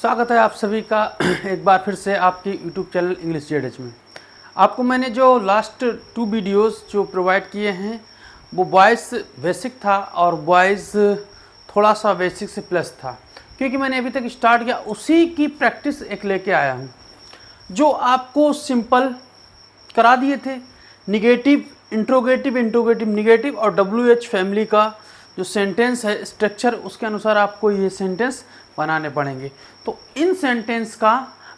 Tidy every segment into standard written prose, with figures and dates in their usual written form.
स्वागत है आप सभी का एक बार फिर से आपकी YouTube चैनल इंग्लिश जेडएच में। आपको मैंने जो लास्ट 2 वीडियोस जो प्रोवाइड किए हैं वो बॉयज़ बेसिक था और बॉयज़ थोड़ा सा बेसिक से प्लस था, क्योंकि मैंने अभी तक स्टार्ट किया उसी की प्रैक्टिस एक लेके आया हूँ जो आपको सिंपल करा दिए थे। निगेटिव, इंट्रोगेटिव, निगेटिव और WH फैमिली का जो सेंटेंस है स्ट्रक्चर, उसके अनुसार आपको ये सेंटेंस बनाने पड़ेंगे। तो इन सेंटेंस का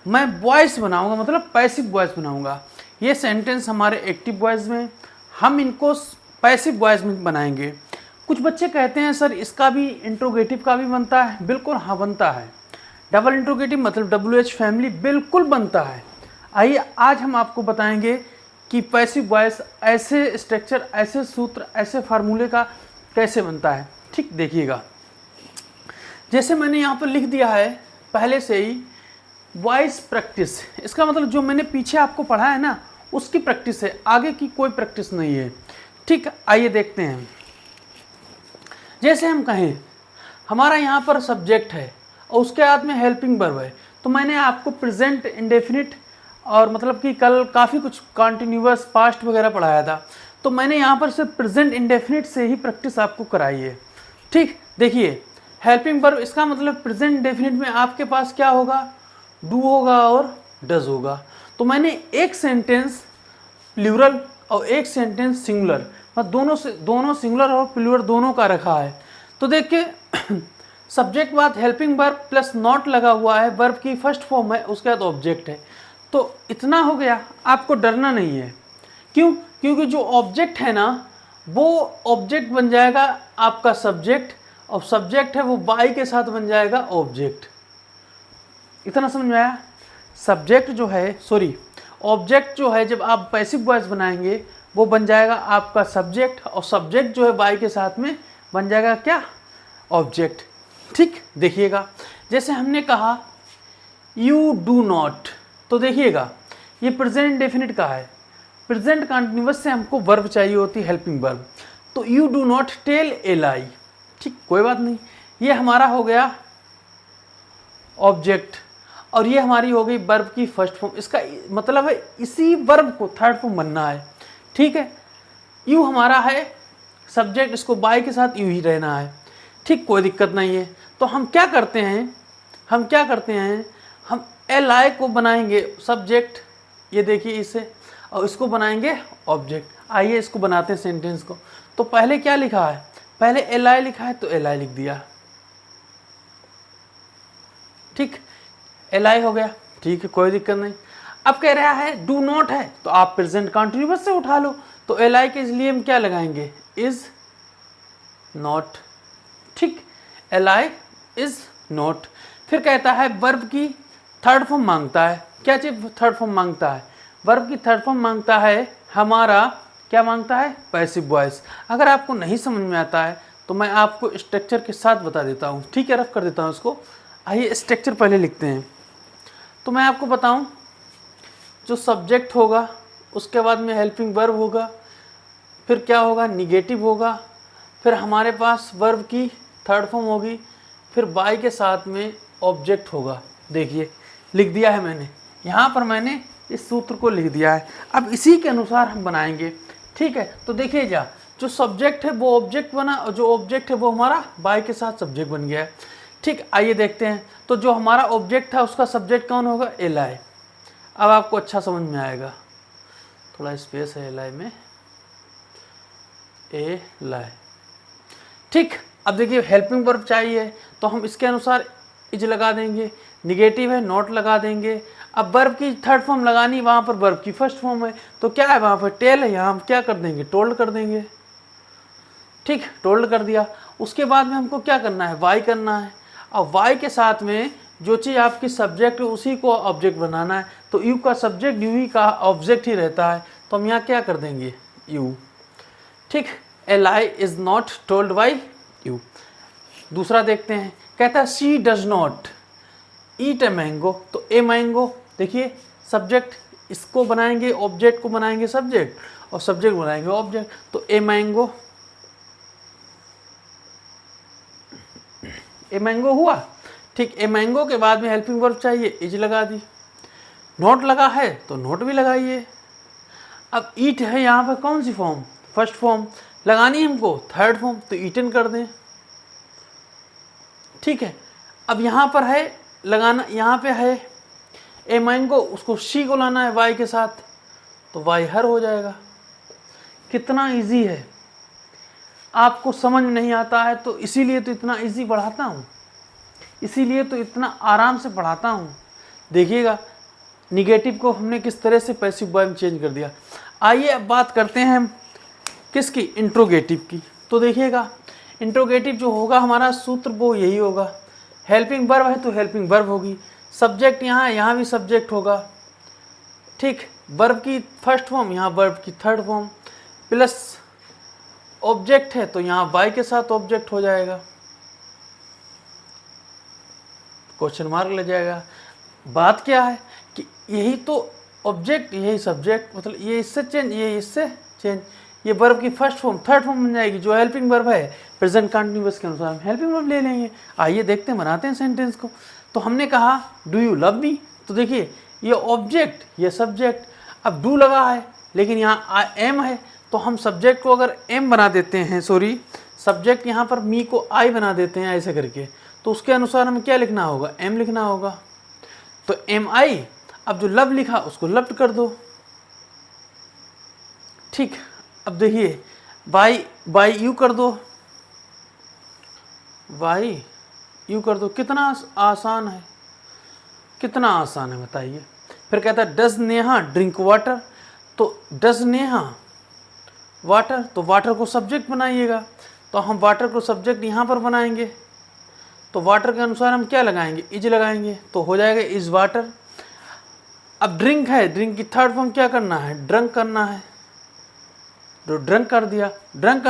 मैं वॉइस बनाऊंगा, मतलब पैसिव वॉइस बनाऊंगा। ये सेंटेंस हमारे एक्टिव वॉइस में, हम इनको पैसिव वॉइस में बनाएंगे। कुछ बच्चे कहते हैं सर इसका भी इंट्रोगेटिव का भी बनता है। बिल्कुल हाँ, बनता है। डबल इंट्रोगेटिव मतलब WH फैमिली बिल्कुल बनता है। आइए आज हम आपको बताएंगे कि पैसिव वॉइस ऐसे स्ट्रक्चर, ऐसे सूत्र, ऐसे फार्मूले का कैसे बनता है। ठीक देखिएगा, जैसे मैंने यहाँ पर लिख दिया है पहले से ही वॉइस प्रैक्टिस। इसका मतलब जो मैंने पीछे आपको पढ़ा है ना उसकी प्रैक्टिस है, आगे की कोई प्रैक्टिस नहीं है। ठीक, आइए देखते हैं। जैसे हम कहें हमारा यहाँ पर सब्जेक्ट है और उसके बाद में हेल्पिंग वर्ब है, तो मैंने आपको प्रेजेंट इंडेफिनिट और मतलब कि कल काफ़ी कुछ कॉन्टिन्यूअस पास्ट वगैरह पढ़ाया था, तो मैंने यहाँ पर सिर्फ प्रेजेंट इंडेफिनिट से ही प्रैक्टिस आपको कराई है। ठीक, देखिए हेल्पिंग वर्ब, इसका मतलब प्रेजेंट इंडेफिनिट में आपके पास क्या होगा, डू होगा और डज होगा। तो मैंने एक सेंटेंस प्लूरल और एक सेंटेंस सिंगुलर, मतलब दोनों सिंगुलर और प्लूरल दोनों का रखा है। तो देखिए सब्जेक्ट बाद हेल्पिंग वर्ब प्लस नॉट लगा हुआ है, वर्ब की फर्स्ट फॉर्म है, उसके बाद ऑब्जेक्ट है। तो इतना हो गया, आपको डरना नहीं है। क्यों? क्योंकि जो ऑब्जेक्ट है ना वो ऑब्जेक्ट बन जाएगा आपका सब्जेक्ट, और सब्जेक्ट है वो बाई के साथ बन जाएगा ऑब्जेक्ट। इतना समझ में आया? सब्जेक्ट जो है, सॉरी, ऑब्जेक्ट जो है जब आप पैसिव वॉइस बनाएंगे वो बन जाएगा आपका सब्जेक्ट, और सब्जेक्ट जो है बाई के साथ में बन जाएगा क्या, ऑब्जेक्ट। ठीक, देखिएगा जैसे हमने कहा यू डू नॉट, तो देखिएगा ये प्रेजेंट इंडेफिनिट का है। प्रेजेंट कंटिन्यूअस से हमको वर्ब चाहिए होती है, हेल्पिंग वर्ब। तो you do not tell a lie. ठीक, कोई बात नहीं, ये हमारा हो गया ऑब्जेक्ट और ये हमारी हो गई वर्ब की फर्स्ट फॉर्म। इसका मतलब है इसी वर्ब को थर्ड फॉर्म बनना है। ठीक है, यू हमारा है सब्जेक्ट, इसको बाय के साथ यू ही रहना है। ठीक, कोई दिक्कत नहीं है। तो हम क्या करते हैं, हम एल आई को बनाएंगे सब्जेक्ट, ये देखिए इसे, और इसको बनाएंगे ऑब्जेक्ट। आइए इसको बनाते हैं सेंटेंस को। तो पहले क्या लिखा है, पहले एल आई लिखा है तो एल आई लिख दिया। ठीक, एल आई हो गया। ठीक है, कोई दिक्कत नहीं। अब कह रहा है डू नॉट है, तो आप प्रेजेंट कंटिन्यूअस से उठा लो, तो एल आई के लिए हम क्या लगाएंगे, इज नॉट। ठीक, एल आई इज नॉट। फिर कहता है वर्ब की थर्ड फॉर्म मांगता है। क्या चीज थर्ड फॉर्म मांगता है, वर्ब की थर्ड फॉर्म मांगता है हमारा, क्या मांगता है, पैसिव वॉइस। अगर आपको नहीं समझ में आता है तो मैं आपको स्ट्रक्चर के साथ बता देता हूँ। ठीक है, रफ कर देता हूँ इसको। आइए स्ट्रक्चर पहले लिखते हैं। तो मैं आपको बताऊँ, जो सब्जेक्ट होगा उसके बाद में हेल्पिंग वर्ब होगा, फिर क्या होगा, निगेटिव होगा, फिर हमारे पास वर्ब की थर्ड फॉर्म होगी, फिर बाय के साथ में ऑब्जेक्ट होगा। देखिए लिख दिया है मैंने, यहाँ पर मैंने इस सूत्र को लिख दिया है। अब इसी के अनुसार हम बनाएंगे। ठीक है, तो देखिए जा, जो सब्जेक्ट है वो ऑब्जेक्ट बना, और जो ऑब्जेक्ट है वो हमारा बाय के साथ सब्जेक्ट बन गया है। ठीक, आइए देखते हैं। तो जो हमारा ऑब्जेक्ट था उसका सब्जेक्ट कौन होगा, एल आई। अब आपको अच्छा समझ में आएगा, थोड़ा स्पेस है एल आई में, ए लाई। ठीक, अब देखिए हेल्पिंग वर्ब चाहिए तो हम इसके अनुसार इज लगा देंगे, निगेटिव है नॉट लगा देंगे। अब वर्ब की थर्ड फॉर्म लगानी, वहाँ पर वर्ब की फर्स्ट फॉर्म है, तो क्या है वहाँ पर टेल है, यहाँ हम क्या कर देंगे, टोल्ड कर देंगे। ठीक, टोल्ड कर दिया। उसके बाद में हमको क्या करना है, वाई करना है, और वाई के साथ में जो चीज़ आपकी सब्जेक्ट है उसी को ऑब्जेक्ट बनाना है। तो यू का सब्जेक्ट यू ही का ऑब्जेक्ट ही रहता है, तो हम यहाँ क्या कर देंगे, यू। ठीक, L I is not told by you. दूसरा देखते हैं, कहता है she does not eat a mango. तो ए मैंगो, देखिए सब्जेक्ट, इसको बनाएंगे ऑब्जेक्ट को बनाएंगे सब्जेक्ट, और सब्जेक्ट बनाएंगे ऑब्जेक्ट। तो ए मैंगो, ए मैंगो हुआ। ठीक, ए मैंगो के बाद में हेल्पिंग वर्ब चाहिए, इज लगा दी। नोट लगा है तो नोट भी लगाइए। अब ईट है यहाँ पर कौन सी फॉर्म, फर्स्ट फॉर्म लगानी है हमको, थर्ड फॉर्म, तो ईटन कर दें। ठीक है, अब यहाँ पर है लगाना, यहाँ पे है ए मैंगो, उसको शी को लाना है वाई के साथ, तो वाई हर हो जाएगा। कितना इजी है, आपको समझ में नहीं आता है तो इसीलिए तो इतना इजी पढ़ाता हूँ, इसीलिए तो इतना आराम से पढ़ाता हूँ। देखिएगा निगेटिव को हमने किस तरह से पैसिव वर्ब में चेंज कर दिया। आइए अब बात करते हैं हम किसकी, इंट्रोगेटिव की। तो देखिएगा इंट्रोगेटिव जो होगा हमारा सूत्र वो यही होगा, हेल्पिंग वर्ब है तो हेल्पिंग वर्ब होगी, सब्जेक्ट यहाँ है, यहाँ भी सब्जेक्ट होगा। ठीक, वर्ब की फर्स्ट फॉर्म, यहाँ वर्ब की थर्ड फॉर्म, प्लस ऑब्जेक्ट है तो यहाँ बाय के साथ ऑब्जेक्ट हो जाएगा, क्वेश्चन मार्क लग जाएगा। बात क्या है कि यही तो ऑब्जेक्ट, यही सब्जेक्ट, मतलब ये इससे चेंज, ये इससे चेंज, ये वर्ब की फर्स्ट फॉर्म थर्ड फॉर्म बन जाएगी। जो हेल्पिंग वर्ब है प्रेजेंट कंटिन्यूअस के अनुसार हम हेल्पिंग वर्ब ले लेंगे। आइए देखते हैं, बनाते हैं सेंटेंस को। तो हमने कहा डू यू लव मी, तो देखिए ये ऑब्जेक्ट, ये सब्जेक्ट, अब डू लगा है लेकिन यहाँ एम है, तो हम सब्जेक्ट को अगर एम बना देते हैं, सॉरी सब्जेक्ट यहाँ पर मी को आई बना देते हैं ऐसे करके, तो उसके अनुसार हमें क्या लिखना होगा, एम लिखना होगा। तो एम आई, अब जो लव लिखा उसको लव्ड कर दो। ठीक, अब देखिए बाई यू कर दो, बाई यू कर दो। कितना आसान है, कितना आसान है बताइए। फिर कहता है डज नेहा ड्रिंक वाटर, तो डज नेहा वाटर, तो वाटर को सब्जेक्ट बनाइएगा, तो हम वाटर को सब्जेक्ट यहाँ पर बनाएंगे, तो वाटर के अनुसार हम क्या लगाएंगे, इज लगाएंगे, तो हो जाएगा इज वाटर। अब ड्रिंक है, ड्रिंक की थर्ड फॉर्म क्या करना है, ड्रंक करना है, तो ड्रंक कर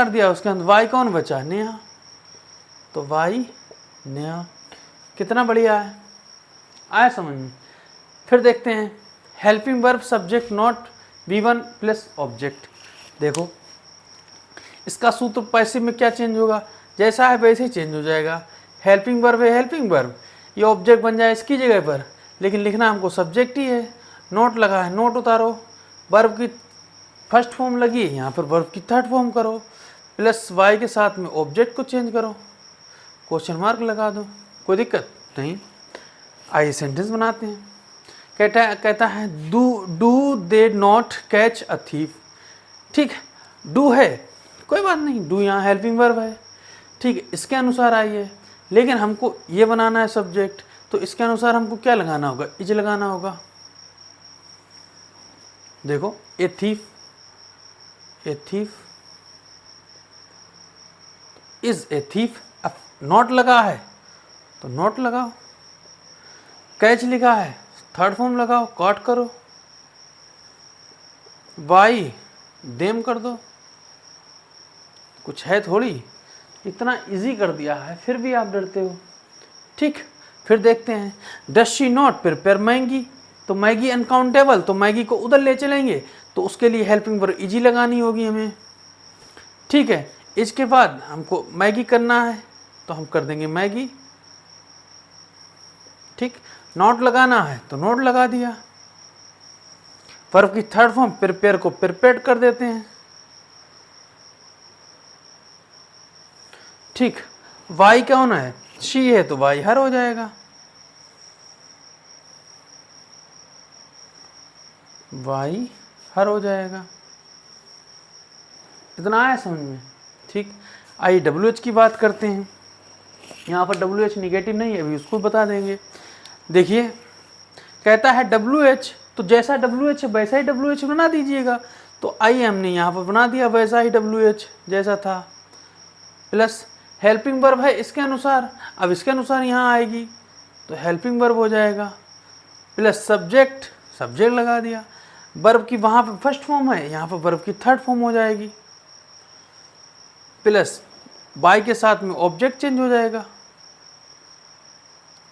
दिया, उसके अंदर वाई कौन बचा, नेहा, तो वाई नेहा। कितना बढ़िया है, आया समझ में। फिर देखते हैं helping verb subject not V1 plus object. देखो इसका सूत्र पैसिव में क्या चेंज होगा, जैसा है वैसे ही चेंज हो जाएगा। हेल्पिंग वर्ब है हेल्पिंग वर्ब, ये ऑब्जेक्ट बन जाए इसकी जगह पर, लेकिन लिखना हमको सब्जेक्ट ही है। नोट लगा है, नोट उतारो, वर्ब की फर्स्ट फॉर्म लगी है, यहाँ पर वर्ब की थर्ड फॉर्म करो, प्लस वाई के साथ में ऑब्जेक्ट को चेंज करो, क्वेश्चन मार्क लगा दो, कोई दिक्कत नहीं। आइए सेंटेंस बनाते हैं। कहता है do they not catch a thief. ठीक, डू है कोई बात नहीं, डू यहाँ हेल्पिंग वर्ब है, ठीक है, इसके अनुसार आइए, लेकिन हमको ये बनाना है सब्जेक्ट, तो इसके अनुसार हमको क्या लगाना होगा, इज लगाना होगा। देखो a thief is a thief, अब नॉट लगा है तो नॉट लगाओ, कैच लिखा है थर्ड फॉर्म लगाओ, कॉट करो, बाई देम कर दो, कुछ है थोड़ी, इतना इजी कर दिया है फिर भी आप डरते हो। ठीक, फिर देखते हैं does she not prepare Maggi, तो मैगी अनकाउंटेबल, तो मैगी को उधर ले चलेंगे, तो उसके लिए हेल्पिंग वर्ब इजी लगानी होगी हमें। ठीक है, इसके बाद हमको मैगी करना है तो हम कर देंगे मैगी। ठीक, नॉट लगाना है तो नॉट लगा दिया। वर्ब की थर्ड फॉर्म प्रिपेयर को प्रिपेयर्ड कर देते हैं। ठीक, वाई कौन है, शी है, तो वाई हर हो जाएगा, वाई हर हो जाएगा। इतना आया समझ में। ठीक, आइए WH की बात करते हैं। यहाँ पर WH निगेटिव नहीं है, अभी उसको बता देंगे। देखिए कहता है WH, तो जैसा WH है वैसा ही WH बना दीजिएगा, तो आइए हमने यहाँ पर बना दिया वैसा ही WH जैसा था, प्लस हेल्पिंग वर्ब है इसके अनुसार, अब इसके अनुसार यहाँ आएगी तो हेल्पिंग वर्ब हो जाएगा, प्लस सब्जेक्ट लगा दिया। वर्ब की वहाँ पर फर्स्ट फॉर्म है, यहाँ पर वर्ब की थर्ड फॉर्म हो जाएगी, प्लस बाय के साथ में ऑब्जेक्ट चेंज हो जाएगा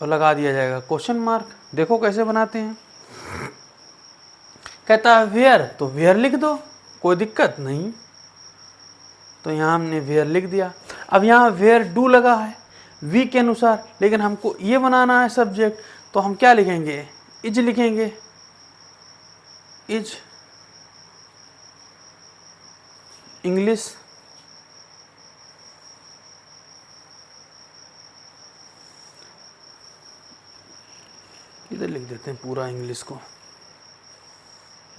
और लगा दिया जाएगा क्वेश्चन मार्क। देखो कैसे बनाते हैं। कहता है वेयर, तो वेयर लिख दो, कोई दिक्कत नहीं, तो यहाँ हमने वेयर लिख दिया। अब यहाँ वेयर डू लगा है, वी के अनुसार, लेकिन हमको ये बनाना है सब्जेक्ट, तो हम क्या लिखेंगे, इज लिखेंगे, इज इंग्लिश। इधर लिख देते हैं पूरा इंग्लिश को,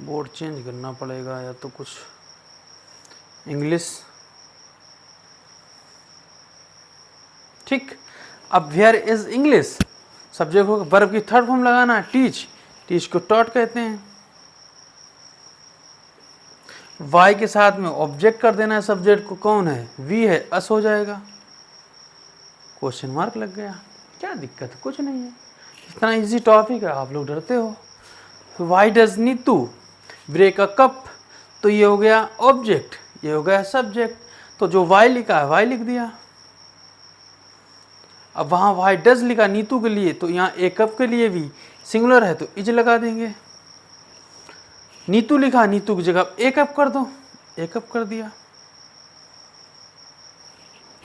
बोर्ड चेंज करना पड़ेगा या तो कुछ, इंग्लिश। ठीक, अब वेयर इज इंग्लिश, सब्जेक्ट को वर्ब की थर्ड फॉर्म लगाना है, टीच, टीच को टॉट कहते हैं। वाई के साथ में ऑब्जेक्ट कर देना है सब्जेक्ट को, कौन है, वी है, अस हो जाएगा, क्वेश्चन मार्क लग गया। क्या दिक्कत है, कुछ नहीं है, इतना इजी टॉपिक है, आप लोग डरते हो। Why does Neetu break a cup, तो ये हो गया ऑब्जेक्ट, ये हो गया सब्जेक्ट, तो जो वाई लिखा है वाई लिख दिया। अब वहाँ वाई डज लिखा नीतू के लिए, तो यहाँ ए कप के लिए भी सिंगुलर है तो इज लगा देंगे। नीतू लिखा, नीतू की जगह ए कप कर दो, ए कप कर दिया।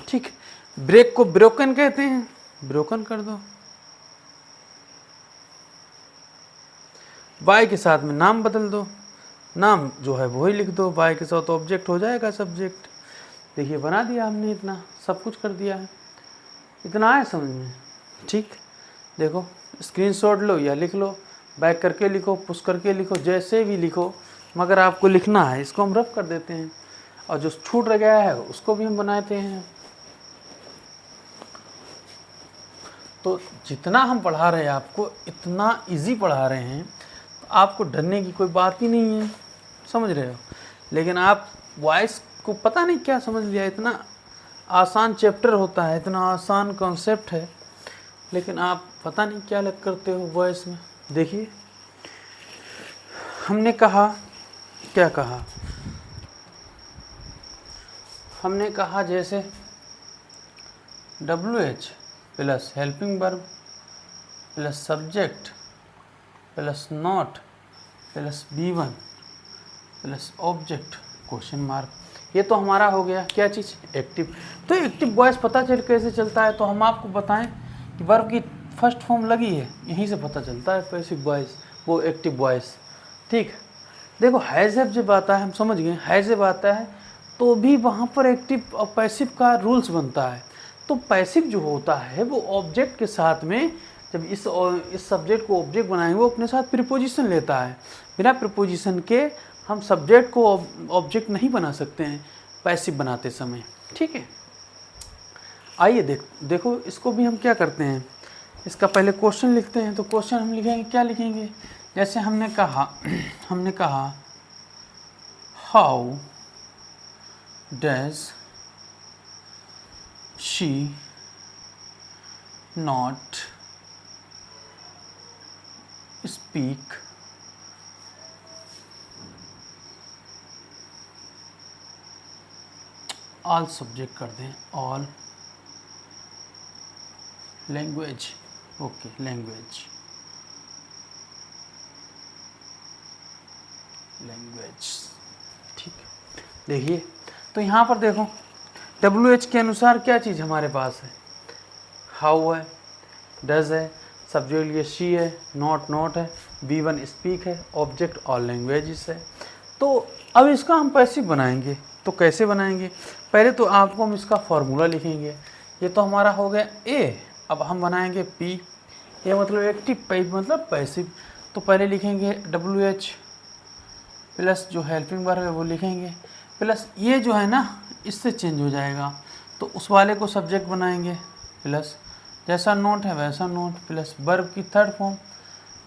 ठीक, ब्रेक को ब्रोकन कहते हैं, ब्रोकन कर दो। वाई के साथ में नाम बदल दो, नाम जो है वही लिख दो, वाई के साथ ऑब्जेक्ट हो जाएगा सब्जेक्ट। देखिए बना दिया हमने, इतना सब कुछ कर दिया है, इतना है समझ में। ठीक, देखो स्क्रीनशॉट लो या लिख लो, बैक करके लिखो, पुश करके लिखो, जैसे भी लिखो, मगर आपको लिखना है। इसको हम रफ कर देते हैं, और जो छूट रह गया है उसको भी हम बनाते हैं। तो जितना हम पढ़ा रहे हैं आपको, इतना इजी पढ़ा रहे हैं, तो आपको डरने की कोई बात ही नहीं है, समझ रहे हो। लेकिन आप वॉइस को पता नहीं क्या समझ लिया, इतना आसान चैप्टर होता है, इतना आसान कॉन्सेप्ट है, लेकिन आप पता नहीं क्या लग करते हो वॉइस में। देखिए हमने कहा, क्या कहा, हमने कहा जैसे WH plus helping verb plus subject plus not plus B1 plus object question mark, ये तो हमारा हो गया क्या चीज़, एक्टिव। तो एक्टिव वॉइस पता चल कैसे चलता है, तो हम आपको बताएं कि वर्ब की फर्स्ट फॉर्म लगी है, यहीं से पता चलता है पैसिव वॉइस, वो एक्टिव वॉइस। ठीक, देखो हैज़ हैव जब आता है, हम समझ गए, हैज़ हैव आता है तो भी वहाँ पर एक्टिव और पैसिव का रूल्स बनता है। तो पैसिव जो होता है वो ऑब्जेक्ट के साथ में, जब इस सब्जेक्ट को ऑब्जेक्ट बनाएंगे, वो अपने साथ प्रीपोजिशन लेता है। बिना प्रीपोजिशन के हम सब्जेक्ट को ऑब्जेक्ट नहीं बना सकते हैं पैसिव बनाते समय। ठीक है, आइए देखो इसको भी हम क्या करते हैं, इसका पहले क्वेश्चन लिखते हैं। तो क्वेश्चन हम लिखेंगे, क्या लिखेंगे, जैसे हमने कहा how does she not speak all subject कर दें, ऑल लैंग्वेज, ओके लैंग्वेज, ठीक। देखिए तो यहाँ पर देखो WH के अनुसार क्या चीज़ हमारे पास है, हाउ है, डज है, सब्जेक्ट लिए शी है, नॉट है, B1 स्पीक है, ऑब्जेक्ट ऑल लैंग्वेजेस है। तो अब इसका हम पैसिव बनाएंगे, तो कैसे बनाएंगे, पहले तो आपको हम इसका फॉर्मूला लिखेंगे। ये तो हमारा हो गया A, अब हम बनाएंगे P, ये मतलब एक्टिव, मतलब पैसिव। तो पहले लिखेंगे WH प्लस जो हेल्पिंग वर्ब है वो लिखेंगे, प्लस ये जो है ना इससे चेंज हो जाएगा, तो उस वाले को सब्जेक्ट बनाएंगे, प्लस जैसा नोट है वैसा नोट, प्लस वर्ब की थर्ड फॉर्म,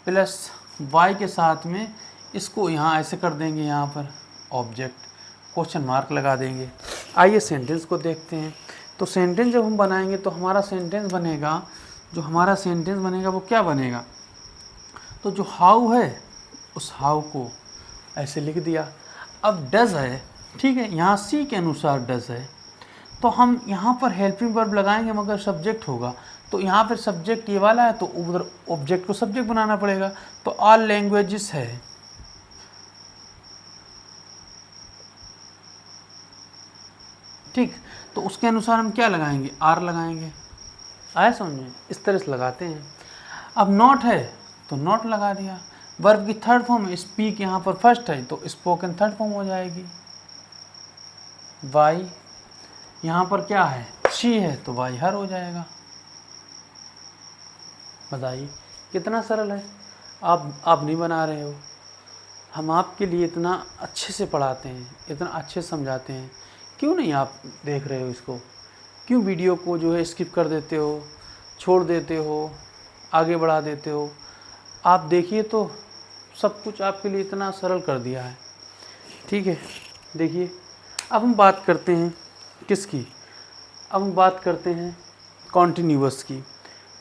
प्लस वाई के साथ में इसको यहाँ ऐसे कर देंगे, यहाँ पर ऑब्जेक्ट क्वेश्चन मार्क लगा देंगे। आइए सेंटेंस को देखते हैं। तो सेंटेंस जब हम बनाएंगे तो हमारा सेंटेंस बनेगा, जो हमारा सेंटेंस बनेगा वो क्या बनेगा, तो जो हाउ है उस हाउ को ऐसे लिख दिया। अब डज है, ठीक है, यहाँ सी के अनुसार डज है, तो हम यहाँ पर हेल्पिंग वर्ब लगाएंगे मगर सब्जेक्ट होगा, तो यहाँ पर सब्जेक्ट ये वाला है तो उधर ऑब्जेक्ट को सब्जेक्ट बनाना पड़ेगा। तो ऑल लैंग्वेजेस है, ठीक, तो उसके अनुसार हम क्या लगाएंगे, आर लगाएंगे, आया समझ में? इस तरह से लगाते हैं। अब नॉट है तो नॉट लगा दिया। वर्ब की थर्ड फॉर्म है, स्पीक यहाँ पर फर्स्ट है तो स्पोकन थर्ड फॉर्म हो जाएगी। वाई यहाँ पर क्या है, शी है तो वाई हर हो जाएगा। बताइए कितना सरल है। आप नहीं बना रहे हो, हम आपके लिए इतना अच्छे से पढ़ाते हैं, इतना अच्छे से समझाते हैं, क्यों नहीं आप देख रहे हो इसको? क्यों वीडियो को जो है स्किप कर देते हो, छोड़ देते हो, आगे बढ़ा देते हो? आप देखिए तो सब कुछ आपके लिए इतना सरल कर दिया है। ठीक है, देखिए अब हम बात करते हैं किसकी, अब हम बात करते हैं कॉन्टिन्यूअस की।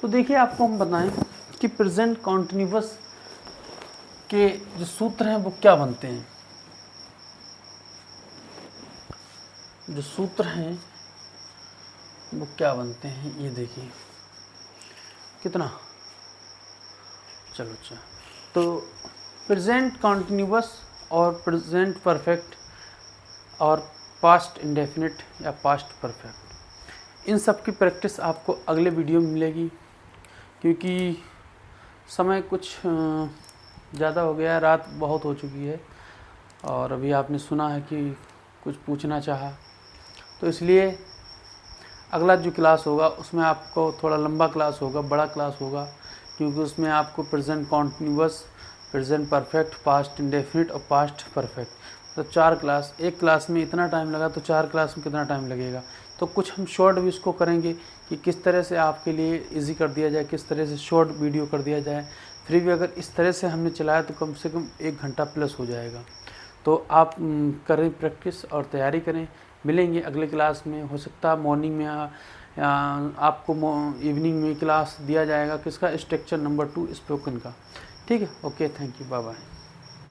तो देखिए आपको हम बताएं कि प्रेजेंट कॉन्टिन्यूअस के जो सूत्र हैं वो क्या बनते हैं। जो सूत्र हैं वो क्या बनते हैं ये देखिए कितना, चलो अच्छा। तो प्रेजेंट कॉन्टिन्यूअस और प्रेजेंट परफेक्ट और पास्ट इंडेफिनिट या पास्ट परफेक्ट, इन सब की प्रैक्टिस आपको अगले वीडियो में मिलेगी, क्योंकि समय कुछ ज़्यादा हो गया है, रात बहुत हो चुकी है और अभी आपने सुना है कि कुछ पूछना चाहा, तो इसलिए अगला जो क्लास होगा उसमें आपको थोड़ा लंबा क्लास होगा, बड़ा क्लास होगा, क्योंकि उसमें आपको present continuous, present perfect, past indefinite और पास्ट परफेक्ट, तो 4 क्लास, एक क्लास में इतना टाइम लगा तो 4 क्लास में कितना टाइम लगेगा। तो कुछ हम शॉर्ट भी इसको करेंगे कि किस तरह से आपके लिए इजी कर दिया जाए, किस तरह से शॉर्ट वीडियो कर दिया जाए। फिर भी अगर इस तरह से हमने चलाया तो कम से कम 1 घंटा प्लस हो जाएगा। तो आप करें प्रैक्टिस और तैयारी करें। मिलेंगे अगले क्लास में, हो सकता है मॉर्निंग में या आपको इवनिंग में क्लास दिया जाएगा किसका, स्ट्रक्चर नंबर 2 स्पोकन का। ठीक है, okay, thank you, bye bye.